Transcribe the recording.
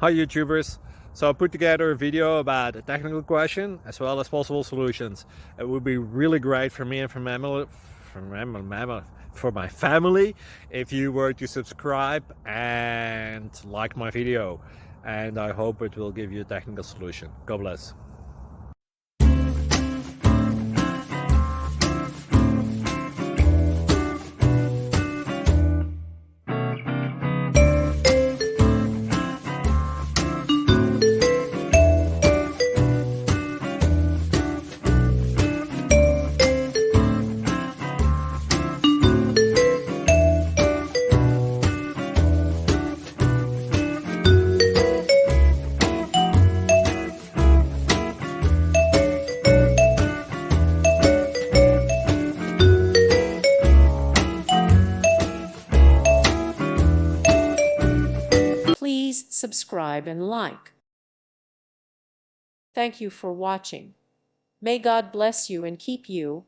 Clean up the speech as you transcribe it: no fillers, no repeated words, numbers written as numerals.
Hi YouTubers. So I put together a video about a technical question as well as possible solutions. It would be really great for me and for my family if you were to subscribe and like my video. And I hope it will give you a technical solution. God bless. Please subscribe and like. Thank you for watching. May God bless you and keep you.